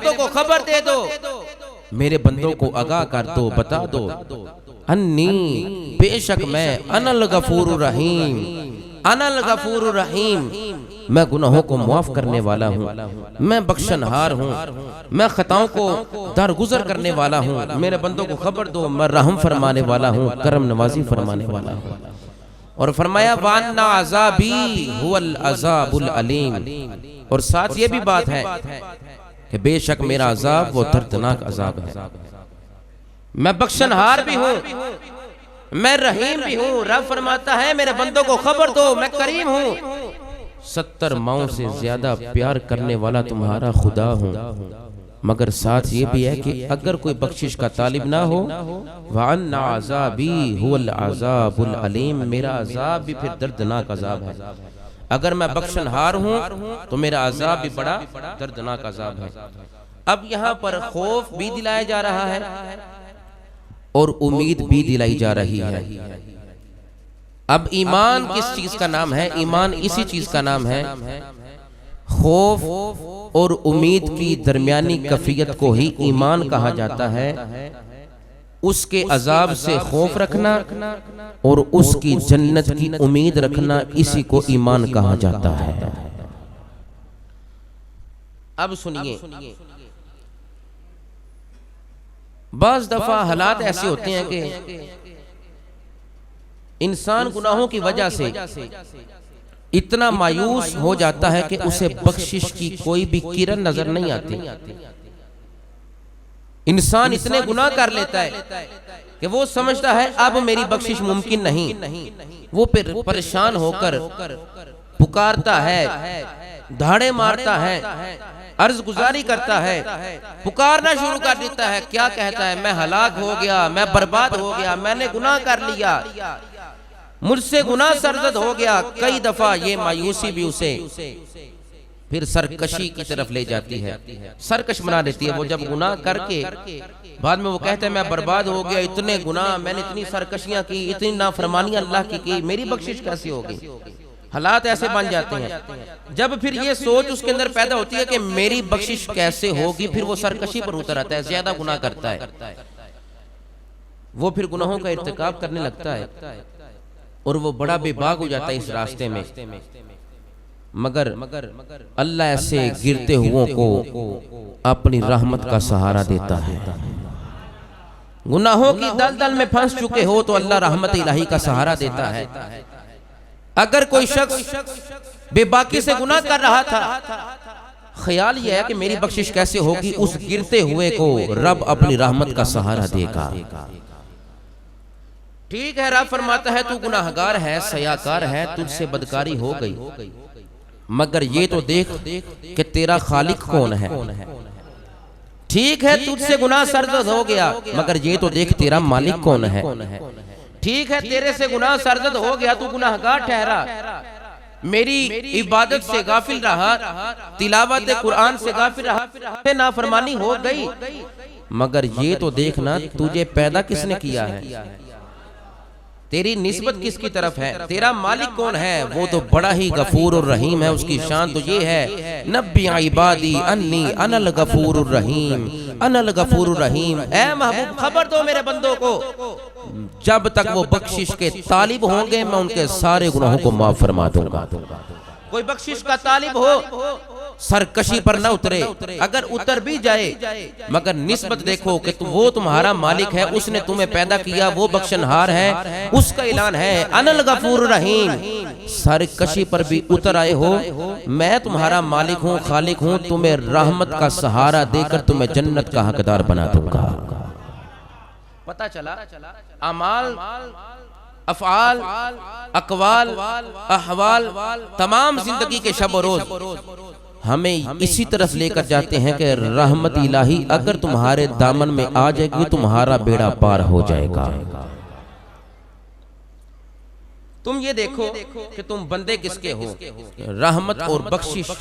बंदों को खबर दे दो, मेरे बंदों को आगाह कर दो, बता दो, अन्नी बेशक मैं अनल गफूर रहीम, अनल गफूर रहीम, मैं गुनाहों को माफ करने वाला हूँ, मैं बख्शनहार हूँ, मैं खताओं को दरगुजर करने वाला हूँ। मेरे बंदों को खबर दो, मैं रहम फरमाने वाला हूँ, करम नवाजी फरमाने वाला हूँ। और फरमाया वान्ना अज़ाबी हुवल अज़ाबुल अलीम, और साथ ये भी बात है कि बेशक मेरा अज़ाब वो दर्दनाक अज़ाब है। मैं बख्शनहार भी हूँ, मैं रहीम भी हूँ। रब फरमाता है मेरे बंदों को खबर दो, मैं करीम हूँ, 70 माओं से ज्यादा प्यार करने वाला तुम्हारा खुदा हूँ। मगर साथ ये भी है कि अगर कोई बख्शिश का तालिब ना हो, वअन्ना अज़ाबी हुवल अज़ाबुल अलीम, मेरा अज़ाब भी फिर दर्दनाक अज़ाब है। अगर मैं बख्शनहार हूँ तो मेरा अज़ाब भी बड़ा दर्दनाक अज़ाब है। अब यहाँ पर खौफ भी दिलाया जा रहा है और उम्मीद भी दिलाई जा रही है। अब ईमान किस चीज का नाम है? ईमान इसी चीज का नाम है। खौफ और उम्मीद की दरमियानी कैफियत को ही ईमान कहा जाता है। उसके अजाब से खौफ रखना और उसकी जन्नत की उम्मीद रखना, इसी को ईमान कहा जाता है। अब सुनिए, बाज़ दफा हालात ऐसे होते हैं कि इंसान गुनाहों की वजह से इतना मायूस हो जाता है कि उसे बख्शिश की कोई भी किरण नजर नहीं आती। इंसान इतने गुनाह कर लेता है कि वो समझता है अब मेरी बख्शिश मुमकिन नहीं। वो फिर परेशान होकर पुकारता है, धाड़े मारता है, अर्ज गुजारी करता है, पुकारना शुरू कर देता है। क्या कहता है? मैं हलाक हो गया, मैं बर्बाद हो गया, मैंने गुनाह कर लिया, मुझसे गुनाह सरजद हो गया। कई दफा ये मायूसी भी उसे फिर सरकशी की तरफ ले जाती है, सरकश बना देती है। वो जब गुनाह करके बाद में वो कहता है मैं बर्बाद हो गया, इतने गुनाह, मैंने इतनी सरकशियां की, इतनी नाफरमानियां अल्लाह की, मेरी बख्शिश कैसे होगी? हालात ऐसे बन जाते हैं। जब फिर ये सोच उसके अंदर पैदा होती है कि मेरी बख्शिश कैसे होगी, फिर वो सरकशी पर उतर आता है, ज्यादा गुनाह करता है, वो फिर गुनाहों का इर्तिकाब करने लगता है और वो बड़ा बेबाक हो जाता है इस रास्ते में। मगर अल्लाह ऐसे गिरते हुओं को अपनी रहमत का सहारा देता है। गुनाहों की दलदल में फंस चुके हो तो अल्लाह रहमत इलाही का सहारा देता है। अगर कोई शख्स बेबाकी से गुनाह कर रहा था, ख्याल यह है कि मेरी बख्शिश कैसे होगी, उस गिरते हुए को रब अपनी रहमत का सहारा देगा। ठीक है, रब फरमाता है तू गुनाहगार है, सयाकार है, तुझसे बदकारी हो गई, मगर ये तो देख कि तेरा खालिक कौन है। ठीक है, तुझसे गुनाह सरजद हो गया, मगर ये तो देख तेरा मालिक कौन है। ठीक है, तेरे से गुनाह सरजद हो गया, तू गुनाहगार ठहरा, मेरी इबादत से गाफिल रहा, तिलावत कुरान से गाफिल रहा, नाफरमानी हो गई, मगर ये तो देखना तुझे पैदा किसने किया है, तेरी निस्बत किसकी तरफ है, तेरा मालिक कौन है। वो तो बड़ा ही गफूर और रहीम है, उसकी शान तो ये है, नब्बी इबादी अन्नी अनल गफूर रहीम, अनल गफूर रहीम। ऐ महबूब खबर दो मेरे बंदों को, जब तक वो बख्शिश के तालिब होंगे मैं उनके सारे गुनाहों को माफ फरमा दूंगा। कोई बख्शिश का तालिब हो सरकशी पर न उतरे, अगर उतर भी जाए मगर निस्बत देखो कि वो तुम्हारा मालिक है, उसने तुम्हें पैदा किया, वो बख्शनहार है, उसका ऐलान है अनल गफूर रहीम। सरकशी पर भी उतर आए हो, मैं तुम्हारा मालिक हूँ, खालिक हूँ, तुम्हें रहमत का सहारा देकर तुम्हें जन्नत का हकदार बना दूंगा। पता चला अमाल, अफ़आल, अक़वाल, अहवाल, तमाम जिंदगी के शब और रोज हमें इसी तरफ लेकर जाते हैं कि रहमत इलाही अगर तुम्हारे दामन में आ जाएगी तुम्हारा बेड़ा पार हो जाएगा। तुम ये देखो कि तुम बंदे किसके हो। रहमत और बख्शिश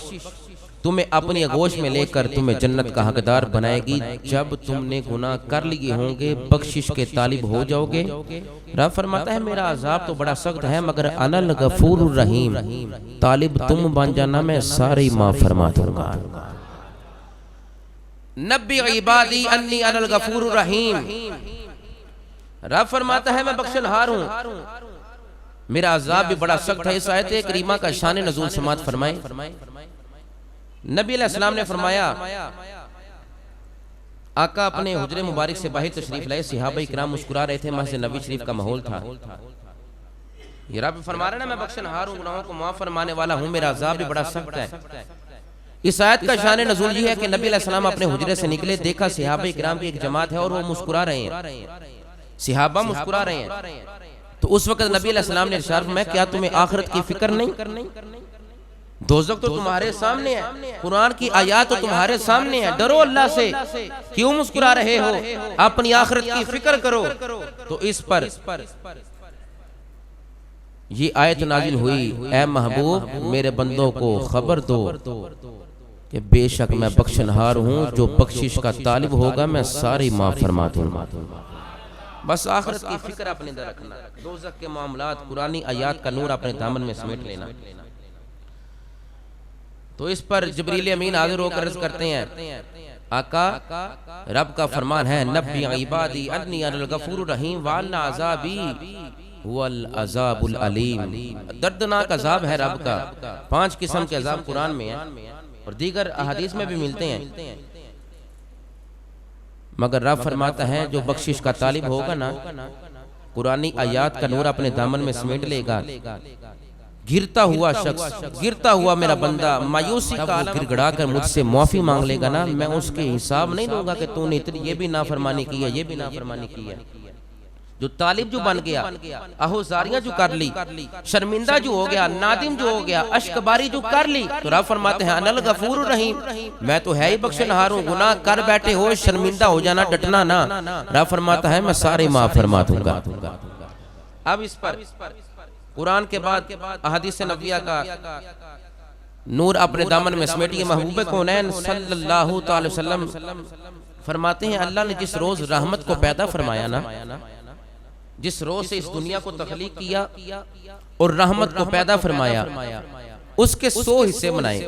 तुम्हें अपनी आगोश में लेकर तुम्हें जन्नत का हकदार बनाएगी। जब तुमने गुनाह कर लिए होंगे, बख्शिश के तालिब हो जाओगे। रब फरमाता है मेरा अजाब तो बड़ा सख्त है, मगर अनल गफूर रहीम, तालिब तुम बन जाना, मैं सारे माफ फरमा दूंगा। नब्बी इबादी अन्नी अनल गफूरुर रहीम। रब फरमाता है मैं बख्शनहार हूं, मेरा अज़ाब भी बड़ा सख्त है। इस आयत करीमा का शान नज़ूल समात फरमाए। नबी अलैहिस्सलाम ने फरमाया, आका अपने हुजरे मुबारक से बाहर तशरीफ लाए, सहाबा इकराम मुस्कुरा रहे थे, मस्जिद नबी शरीफ का माहौल था। ये रब फरमा रहा है ना मैं बख्शनहार हूं, गुनाहों को माफ फरमाने वाला हूं, मेरा अज़ाब भी बड़ा सख्त है। इस आयत का शान नज़ूल ये है कि नबी अलैहिस्सलाम अपने हुजरे से निकले, देखा सहाबा इकराम की एक जमात है और वो मुस्कुरा रहे हैं, सहाबा मुस्कुरा रहे हैं। तो उस वक्त नबी अलैहिस्सलाम ने इरशाद फरमाया, क्या तुम्हें आखिरत की फिक्र नहीं? दोज़ख तो तुम्हारे सामने है, कुरान की आयत तो तुम्हारे सामने है, डरो अल्लाह से, क्यों मुस्कुरा रहे हो? अपनी आखिरत की फिक्र करो। तो इस पर ये आयत नाजिल हुई, ऐ महबूब मेरे बंदों को खबर दो कि बेशक मैं बख्शनहार हूँ, जो बख्शिश का तालिब होगा मैं सारी माफ फरमा दूंगा। बस आखिरत की फिक्र अपने अंदर रखना, दोज़ख के मामलात कुरानी आयत का नूर अपने दामन में समेट लेना। तो इस पर जिब्रील अमीन हाजिर होकर अर्ज़ करते हैं, आका रब का फरमान है, नब्बी इबादी अन्नी अनल गफूरुर रहीम व अन्ना अज़ाबी हुवल अज़ाबुल अलीम। दर्दनाक अज़ाब है रब का। 5 किस्म के अज़ाब कुरान में है और दीगर अहादीस में भी मिलते हैं, मगर रब फरमाता है जो बख्शिश का तालिब होगा ना, कुरानी आयत का नूर अपने दामन में समेट लेगा, गिरता हुआ शख्स, गिरता हुआ मेरा बंदा मायूसी का आलम गिड़गिड़ा कर मुझसे माफी मांग लेगा ना, मैं उसके हिसाब नहीं दूंगा कि तूने इतनी ये भी नाफरमानी की है, ये भी नाफरमानी की है। जो तालिब जो बन गया, आहुजारियां जो कर ली, शर्मिंदा जो हो गया, नादिम जो हो गया, अश्कबारी जो कर ली, तो रब फरमाते हैं अनल गफूरुर रहीम, मैं तो है ही बख्शनहार हूं। गुनाह कर बैठे हो, शर्मिंदा हो जाना, डटना ना, रब फरमाता है मैं सारे माफ फरमा दूंगा। अब इस पर कुरान के बाद अहादीस नबविया का नूर अपने दामन में समेटिए। महबूब कौनैन सल्लल्लाहु अलैहि वसल्लम फरमाते हैं, अल्लाह ने जिस रोज रहमत को पैदा फरमाया ना, जिस रोज से इस दुनिया को तख्लीक किया और रहमत को पैदा फरमाया, उसके 100 हिस्से बनाए,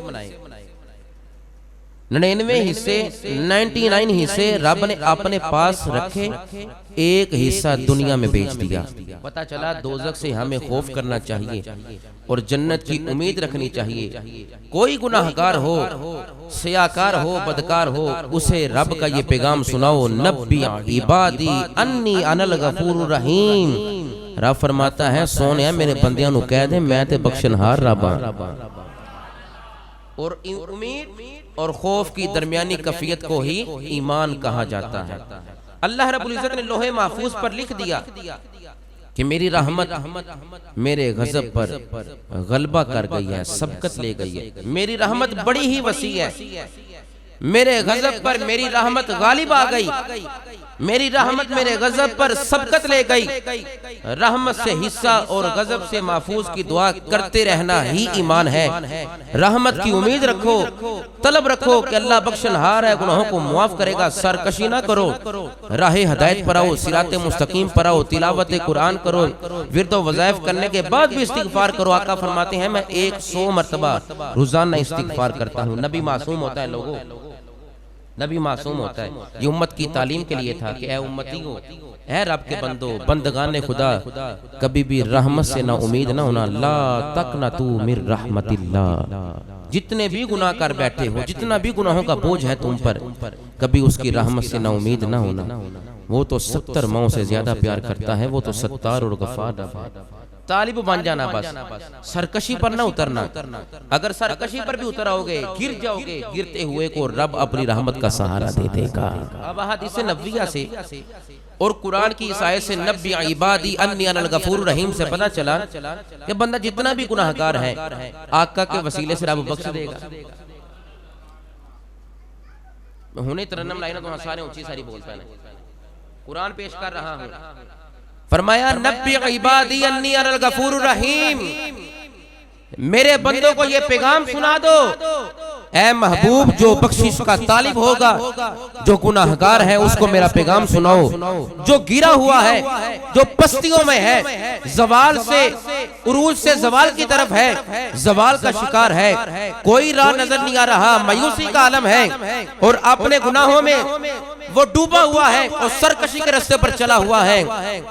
99 हिस्से 99 हिस्से रब ने अपने पास रखे, एक हिस्सा दुनिया में बेच दिया। पता चला दोज़ख से हमें खौफ करना चाहिए और जन्नत की उम्मीद रखनी चाहिए। कोई गुनाहगार हो, सियाकार हो, बदकार हो, उसे रब का ये पैगाम सुनाओ, नब्बी इबादी अन्नी अनल गफूरुर रहीम। रब फरमाता है सोने मेरे बंदियां नु कह दे मैं ते बख्शनहार रब हां। और उम्मीद और खौफ की दरमियानी कफियत को ही ईमान कहा जाता है। अल्लाह रब्बुल इज्जत ने लोहे महफूज पर लिख दिया कि मेरी रहमत मेरे गजब पर गलबा कर गई है, सबकत ले गई है। मेरी रहमत बड़ी ही वसी है, मेरे गजब पर मेरी रहमत गालिब आ गई, मेरी रहमत मेरे गजब पर सबकत ले गई। रहमत से हिस्सा और गजब से महफूज की दुआ करते रहना ही ईमान है। रहमत की उम्मीद रखो, तलब रखो कि अल्लाह बख्शनहार है, गुनाहों को मुआफ करेगा। सरकशी ना करो, राहे हदायत पर आओ, सिराते मुस्तकीम पर आओ, तिलावत कुरान करो, विर्द वज़ाइफ करने के बाद भी इस्तिगफार करो। आका फरमाते हैं मैं 100 मरतबा रोजाना इस्तिगफार करता हूँ। नबी मासूम होता है लोगों, नबी मासूम होता है। ये उम्मत की तालीम के लिए था कि ऐ उम्मतियों, ऐ रब के बंदो, बंदगाने खुदा, कभी भी रहमत से ना उम्मीद ना होना। ला तकनतू मिर रहमतिल्लाह। जितने भी गुनाह कर बैठे हो, जितना भी गुनाहों का बोझ है तुम पर, कभी उसकी रहमत से ना उम्मीद ना होना। वो तो 70 माओं से ज्यादा प्यार करता है, वो तो सत्तार और गफार है। तालिब बन जाना, बस सरकशी पर ना उतरना। अगर सरकशी पर भी उतर आओगे गिर जाओगे, गिरते हुए को रब अपनी रहमत का सहारा दे देगा। अब हदीस नबविया से और कुरान की इस आयत से नब्बी इबादी अन्नी अनल गफूरुर रहीम से पता चला कि बंदा जितना भी गुनाहगार है आका के वसीले से रब बख्श देगा। हुने तरन्नम लाइना तो सारे ऊंची सारी बोलता है, कुरान पेश कर रहा हूं। फरमाया नब्बी इबादी अन्नी अनल गफूरुर रहीम, मेरे बंदों को ये पैगाम सुना दो ऐ महबूब जो बख्शिश का तालिब होगा, जो गुनाहगार है उसको मेरा पैगाम सुनाओ, जो गिरा हुआ है, जो पस्तियों में है, जवाल से उरूज से जवाल की तरफ है, जवाल का शिकार है, कोई राह नजर नहीं आ रहा, मायूसी का आलम है और अपने गुनाहों में वो डूबा हुआ है और सरकशी के रास्ते पर चला हुआ है,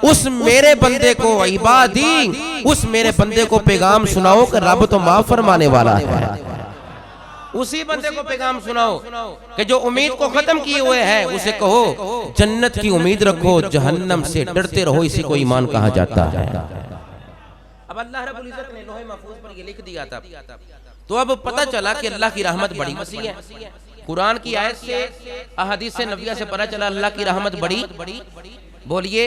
उस मेरे बंदे को इबादी, उस मेरे बंदे को पैगाम सुनाओ कि रब तो माफ फरमाने वाला है। उसी बंदे को पैगाम सुनाओ कि जो उम्मीद को खत्म किए हुए है उसे कहो जन्नत की उम्मीद रखो, जहन्नम से डरते रहो, इसी को ईमान कहा जाता है। अब अल्लाह रब्बुल इज्जत ने लोहे महफूज पर ये लिख दिया था, तो अब पता चला कि अल्लाह की रहमत बड़ी वसी है। कुरान की आयत से, अहदीस से नबिया से पता चला अल्लाह की रहमत बड़ी, बोलिए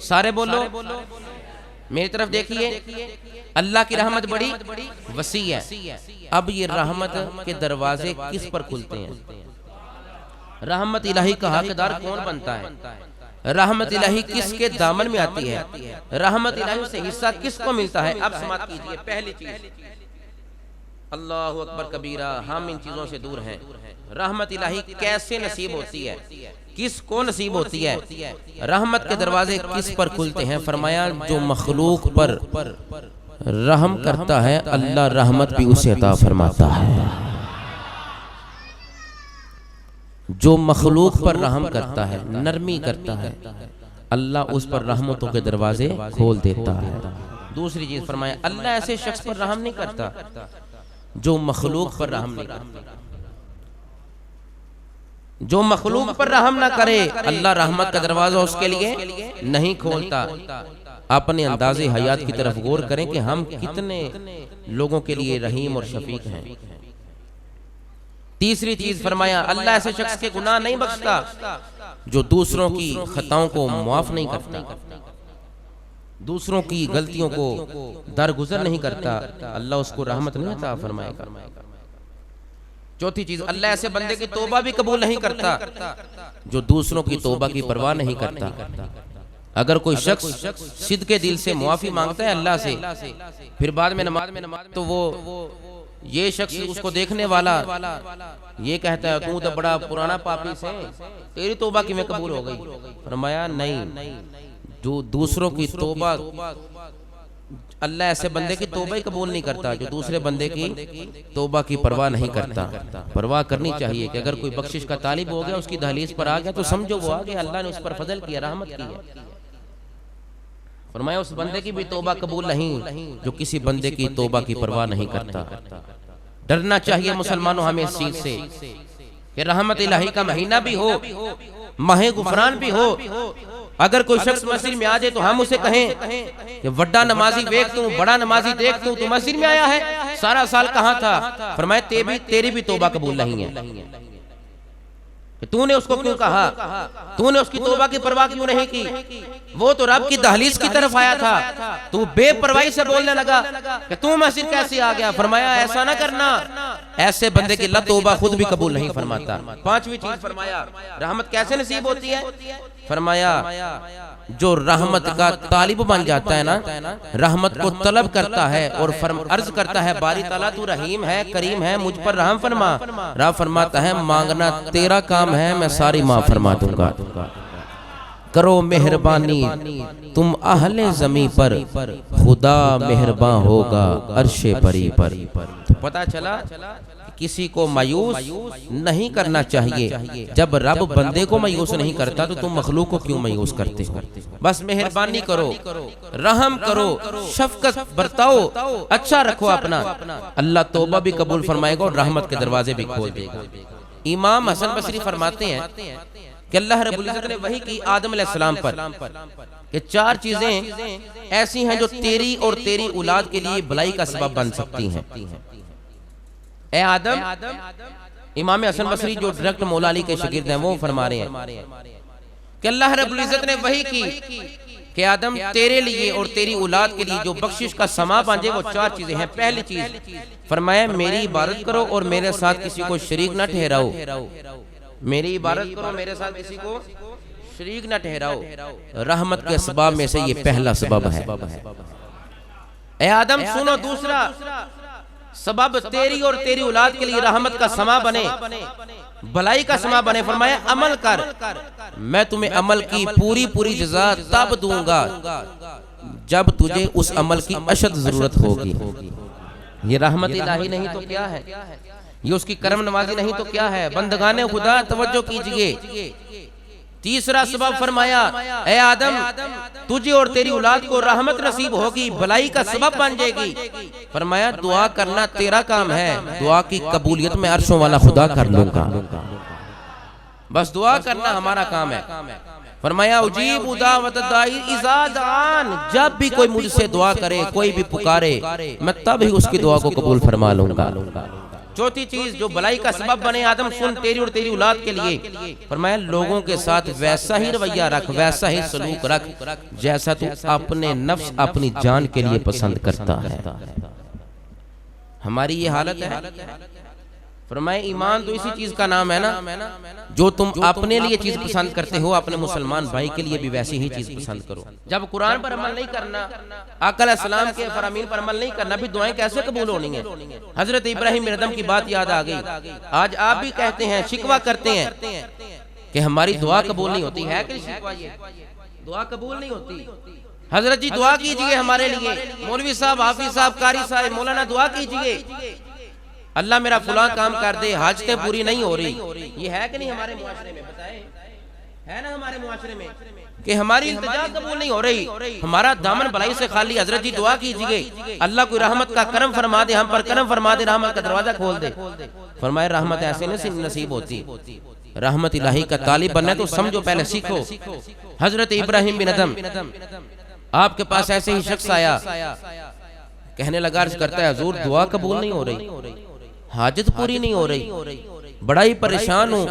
सारे बोलो, मेरी तरफ देखिए, अल्लाह की रहमत बड़ी वसी है। अब ये रहमत के दरवाजे किस पर खुलते हैं? रहमत इलाही का हकदार कौन बनता है? रहमत इलाही किसके दामन में आती है? रहमत इलाही से हिस्सा किसको मिलता है? अब समाप्त कीजिए। पहली चीज, अल्लाहु अकबर कबीरा, हम इन चीजों से दूर हैं। रहमत इलाही कैसे नसीब होती है, किसको नसीब होती है? रहमत के दरवाजे किस पर खुलते हैं? फरमाया जो मखलूक पर रहम करता है अल्लाह रहमत भी उसे अता फरमाता है। जो मखलूक पर रहम करता है, नरमी करता है, अल्लाह उस पर रहमतों के दरवाजे खोल देता है। दूसरी चीज फरमाया अल्लाह ऐसे शख्स पर रहम नहीं करता जो मखलूक पर रहम नहीं करता। जो मखलूक पर रहम ना करे अल्लाह रहमत का दरवाजा उसके लिए नहीं खोलता। अपने अंदाजे हयात की तरफ गौर करें कि हम कितने लोगों के लिए रहीम और शफीक हैं। तीसरी चीज फरमाया अल्लाह ऐसे शख्स के गुनाह नहीं बख्शता जो दूसरों की खताओं को माफ नहीं करता, दूसरों की गलतियों को दरगुजर नहीं करता, अल्लाह उसको रहमत नहीं अता फरमाएगा। चौथी चीज, अल्लाह ऐसे बंदे की तौबा भी कबूल नहीं करता जो दूसरों की तौबा की परवाह नहीं करता। अगर कोई शख्स सिद्ध के दिल से मुआफी मांगता है अल्लाह से, फिर बाद में नमाज तो वो ये शख्स उसको देखने वाला ये कहता है तू तो बड़ा पुराना पापी से, तेरी तौबा किवें कबूल हो गई? फरमाया नहीं, जो दूसरों की तौबा, अल्लाह ऐसे बंदे की तौबा ही कबूल नहीं करता जो दूसरे बंदे की तौबा की परवाह नहीं करता। परवाह करनी चाहिए कि अगर कोई बख्शिश का तालिब हो गया, उसकी दहलीज पर आ गया तो समझो वो आ गया, अल्लाह ने उस पर फजल किया, रहमत की है। फरमाया उस बंदे की भी तौबा कबूल नहीं जो किसी बंदे की तौबा की परवाह नहीं करता। डरना चाहिए मुसलमानों हमें इस चीज से कि रहमत इलाही का महीना भी हो, माहे गुफरान भी हो। अगर कोई शख्स मस्जिद में आ जाए तो हम उसे कहें कि बड़ा नमाजी देख तू, बड़ा नमाजी देख तू मस्जिद में आया है, सारा साल कहाँ था? फरमाया तेरी भी तौबा कबूल नहीं है। तूने उसको क्यों कहा? तूने उसकी तौबा की परवाह क्यों नहीं की? वो तो रब की दहलीज की तरफ आया था, तू बेपरवाही से बोलने लगा कि तू मस्जिद कैसे आ गया? फरमाया ऐसा ना करना, ऐसे बंदे की तौबा खुद भी कबूल नहीं फरमाता। पांचवी चीज फरमाया रहमत कैसे नसीब होती है? फरमाया जो रहमत का तालिब बन जाता है ना, रहमत को तलब करता है और अर्ज करता है बारी ताला तू रहीम है, करीम है, मुझ पर रहम फरमा। रब फरमाता है मांगना तेरा काम है, मैं सारी माफ फरमा दूंगा। करो मेहरबानी तुम अहले जमी पर, खुदा मेहरबान होगा अर्शे परी पर। तो पता चला किसी को मायूस नहीं करना चाहिए। जब रब बंदे को मायूस नहीं करता तो तुम मखलूक को क्यों मायूस करते हो? बस मेहरबानी करो, रहम करो, शफकत बरताओ, अच्छा रखो अपना, अल्लाह तौबा भी कबूल फरमाएगा और रहमत के दरवाजे भी खोल देगा। इमाम हसन बसरी फरमाते हैं कि अल्लाह रब्बुल इज्जत ने वही की आदम अलैहिस्सलाम पर कि चार चीजें ऐसी हैं जो तेरी और तेरी औलाद के लिए भलाई का सबब बन सकती हैं। ए आदम, इमाम हसन बसरी जो डायरेक्ट मौला अली के शागिर्द हैं वो फरमा रहे हैं कि अल्लाह रब्बुल इज्जत ने वही की कि आदम तेरे लिए और तेरी औलाद के लिए जो बख्शिश का समा बांधे वो चार चीजें हैं। पहली चीज फरमाया मेरी इबादत करो और मेरे साथ किसी को शरीक न ठहराओ। मेरी इबादत करो, मेरे साथ किसी को शरीक न ठहराओ। रहमत के सबब में से ये पहला सबब है। ए आदम सुनो, दूसरा सबब तेरी और तेरी औलाद के लिए रहमत का समा बने, भलाई का समा बने। फरमाया अमल कर, मैं तुम्हें अमल की पूरी पूरी जज़ा तब दूंगा जब तुझे उस अमल की अशद जरूरत होगी। ये रहमत इलाही नहीं तो क्या है, ये उसकी करम नवाजी नहीं तो क्या है। बंदगाने खुदा तवज्जो कीजिए। तीसरा सबब फरमाया, ए आदम तुझे और तेरी औलाद को रहमत नसीब होगी, भलाई का सबब बन जाएगी। फरमाया दुआ करना तेरा काम है, दुआ की कबूलियत में अर्शों वाला खुदा कर लूंगा, बस दुआ करना हमारा काम है। फरमाया उजीब दावत दाई इज़ा दान, जब भी कोई मुझसे दुआ करे, कोई भी पुकारे, मैं तब ही उसकी दुआ को कबूल फरमा लूंगा। चौथी चीज जो भलाई का सबब बने, आदम सुन तेरी और तेरी औलाद के लिए, फरमाया लोगों के साथ वैसा ही रवैया रख, वैसा ही सलूक रख जैसा तू अपने नफ्स अपनी जान के लिए पसंद करता है। हमारी ये हालत है। फरमाया ईमान तो इसी चीज का नाम है ना, जो तुम अपने लिए चीज पसंद करते हो, अपने मुसलमान भाई के लिए भी वैसी ही चीज पसंद करो। जब कुरान पर अमल नहीं करना, आका अलैहिस्सलाम के फरामीन पर अमल नहीं करना, भी दुआएं कैसे कबूल होनी है। हजरत इब्राहिम मिर्दम की बात याद आ गई। आज आप भी कहते हैं, शिकवा करते हैं कि हमारी दुआ कबूल नहीं होती है। कि शिकवा ये दुआ कबूल नहीं होती। हजरत जी दुआ कीजिए हमारे लिए, मौलवी साहब, हाफिज साहब, कारी साहब, मौलाना दुआ कीजिए, अल्लाह मेरा फुला काम कर दे, हाजतें पूरी नहीं हो रही। ये है कि नहीं हमारे मुआशरे में? बताएं, है ना हमारे मुआशरे में कि हमारी इल्तिजा कबूल नहीं हो रही, हमारा दामन भलाई से खाली। हजरत जी दुआ कीजिए, अल्लाह कोई रहमत का करम फरमा दे, हम पर करम फरमा दे, रहमत का दरवाजा खोल दे। फरमाए रहमत ऐसे नहीं नसीब होती, रहमत इलाही का तालिब बनना है तो समझो, पहले सीखो। हजरत इब्राहिम बिन अदम, आपके पास ऐसे ही शख्स आया, कहने लगा, अर्ज करता है हुजूर दुआ कबूल नहीं हो रही, हाजत पूरी नहीं हो रही, बड़ा ही परेशान हूँ,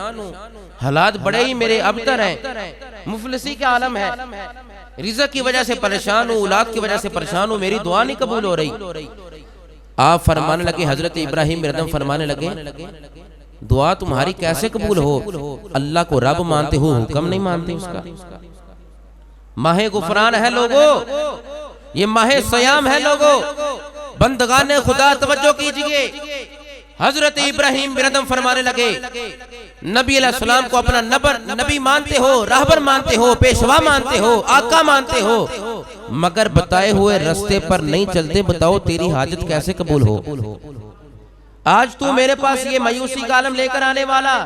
हालात बड़े ही मेरे अबतर हैं, मुफलिसी का आलम है, रिज़्क़ की वजह से परेशान हूँ, औलाद की वजह से परेशान हूँ, मेरी दुआ नहीं कबूल हो रही। आप फरमाने लगे, हजरत इब्राहिम बिन फरमाने लगे, दुआ तुम्हारी कैसे कबूल हो? अल्लाह को रब मानते हो, हुक्म नहीं मानते उसका। माहे गुफरान है लोगो, ये माहे सयाम है लोगो, बंदगाने खुदा तवज्जो कीजिए। हजरत इब्राहिम बिन अदम फरमाने लगे, नबी अलैहिस्सलाम को अपना नबी मानते हो, रहबर मानते हो, पेशवा मानते हो, आका मानते हो, मगर बताए हुए रास्ते पर नहीं चलते, बताओ तेरी हाजत कैसे कबूल हो? आज तू मेरे पास ये मायूसी का आलम लेकर आने वाला।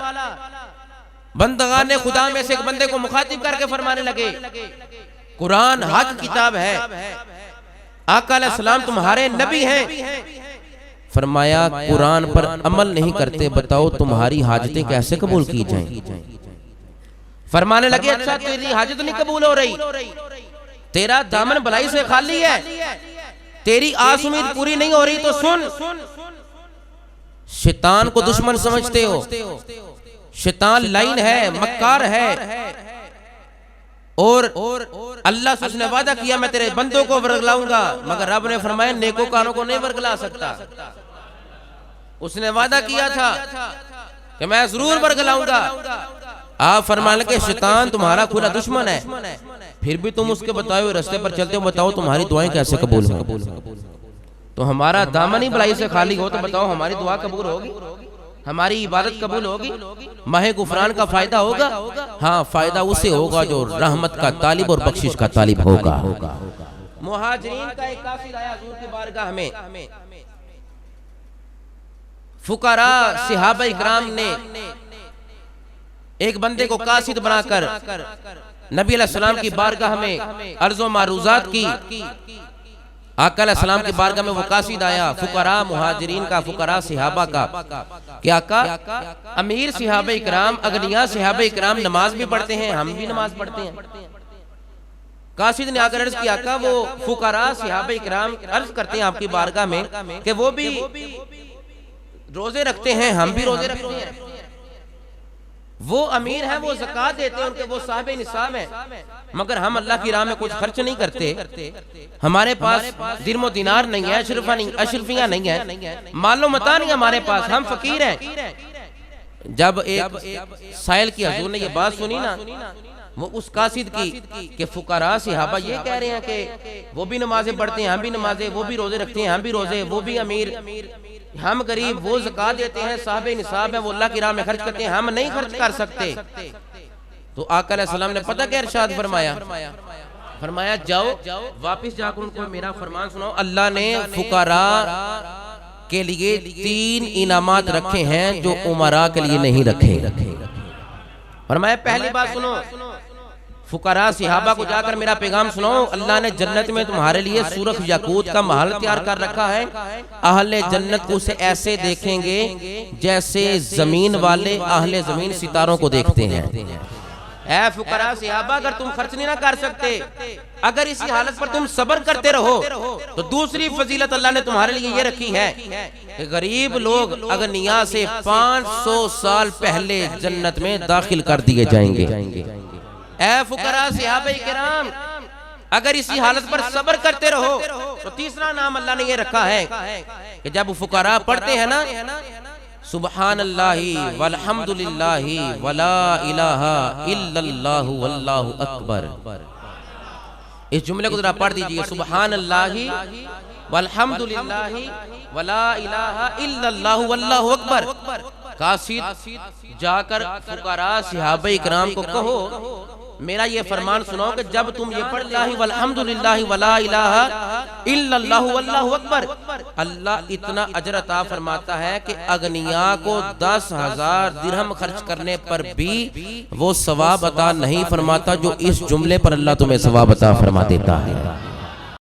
बंदगाने खुदा में से एक बंदे को मुखातिब करके फरमाने लगे, कुरान हक किताब है, आका अलैहिस्सलाम तुम्हारे नबी हैं। फरमाया कुरान पर अमल नहीं करते, बताओ तुम्हारी हाजतें कैसे कबूल की जाएं? फरमाने लगे, अच्छा तेरी हाजत नहीं कबूल हो रही, तेरा दामन भलाई से खाली है, तेरी आस उम्मीद पूरी नहीं हो रही, तो सुन, शैतान को दुश्मन समझते हो, शैतान लाइन है, मक्कार है, और अल्लाह से उसने वादा किया मैं तेरे बंदों को वर्गलाऊंगा, मगर रब ने फरमाया नेको कानों को नहीं वर्गला सकता। उसने वादा किया था कि मैं जरूर वर्गलाऊंगा। आप फरमाने के शैतान तुम्हारा खुला दुश्मन है, फिर भी तुम उसके बताए हुए रास्ते पर चलते हो, बताओ तुम्हारी दुआएं कैसे कबूल होंगी? तो हमारा दामन ही भलाई से खाली हो, तो बताओ हमारी दुआ कबूल होगी, हमारी इबादत कबूल होगी, माहे गुफरान का फायदा होगा? हाँ, फायदा उसे होगा जो रहमत का तालिब और बख्शिश का तालिब होगा। मुहाजिरीन का एक काफिला आया हुजूर की बारगाह में, फुकरा सहाबा इकराम ने एक बंदे को कासिद बनाकर नबी अलैहिस्सलाम की बारगाह में अर्ज़ो मारूज़ात की। आका अलैहिस्सलाम की बारगाह में वो कासिद आया, फुकरा मुहाजिरीन का, फुकरा सहाबा का, क्या का अमीर सहाबा इकराम, अगनिया सहाबा इकराम नमाज भी पढ़ते हैं, हम भी नमाज पढ़ते हैं। कासिद ने आकर अर्ज किया, का वो फुकरा सहाबा इकराम अर्ज करते हैं आपकी बारगाह में कि वो भी रोजे रखते हैं, हम भी रोजे रखते हैं, वो अमीर हैं, वो ज़कात देते हैं, उनके वो साहिब निसाब हैं, मगर हम अल्लाह की राह में कुछ खर्च नहीं करते, हमारे पास दिरमो दिनार नहीं है, अशरफियां नहीं है, मालो मता नहीं हमारे पास, हम फकीर हैं। जब एक साइल की हुजूर ने ये बात सुनी ना, वो उस कासिद की कि फुकरा सहाबा ये कह रहे हैं कि वो भी नमाजें पढ़ते हैं, हम भी नमाजें, वो भी रोजे रखते हैं, हम भी रोजे, वो भी अमीर, हम गरीब, वो ज़कात देते हैं, साहिब निसाब है, वो अल्लाह की राह में खर्च करते हैं, हम नहीं खर्च कर सकते। तो आका अलैहिस्सलाम ने पता क्या इरशाद फरमाया? फरमाया जाओ वापस जाकर उनको मेरा फरमान सुनाओ। अल्लाह ने फुकरा के लिए 3 इनामात रखे हैं जो उमरा के लिए नहीं रखे। फरमाया पहली बात सुनो, फुकरा सहाबा को जाकर मेरा पैगाम सुनाओ, अल्लाह ने जन्नत में तुम्हारे लिए सुरख याकूत का महल तैयार कर रखा है। अहले जन्नत को उसे ऐसे देखेंगे जैसे जमीन वाले अहले जमीन सितारों को देखते हैं। ऐ फुकरा सहाबा, अगर तुम खर्च नहीं ना कर सकते, अगर इसी हालत पर तुम सब्र करते रहो, तो दूसरी फजीलत अल्लाह ने तुम्हारे लिए ये रखी है कि गरीब लोग अगनिया से 500 साल पहले जन्नत में दाखिल कर दिए जाएंगे। ऐ फुकरा सहाबा किराम, अगर इसी हालत पर सब्र करते रहो, तो तीसरा नाम अल्लाह ने ये रखा है कि जब फुकरा पढ़ते हैं ना सुबहानल्लाहि वल्हम्दुलिल्लाहि वला इलाहा इल्लल्लाहु वल्लाहु अकबर, इस जुमले को जरा पढ़ दीजिए, सुबहानल्लाहि वल्हम्दुलिल्लाहि वला इलाहा इल्लल्लाहु वल्लाहु अकबर। कासिद जाकर फुकरा सहाबा इकराम को कहो मेरा ये फरमान सुनो कि जब तुम ये पढ़ ला वल्हम्दुलिल्लाहि वला इलाहा इल्लल्लाहु वल्लाहु अकबर, अल्लाह इतना अजर अता फरमाता है कि अगनिया को 10,000 दिरहम खर्च करने पर भी वो सवाब अता नहीं फरमाता जो इस जुमले पर अल्लाह तुम्हें सवाब अता फरमा देता है।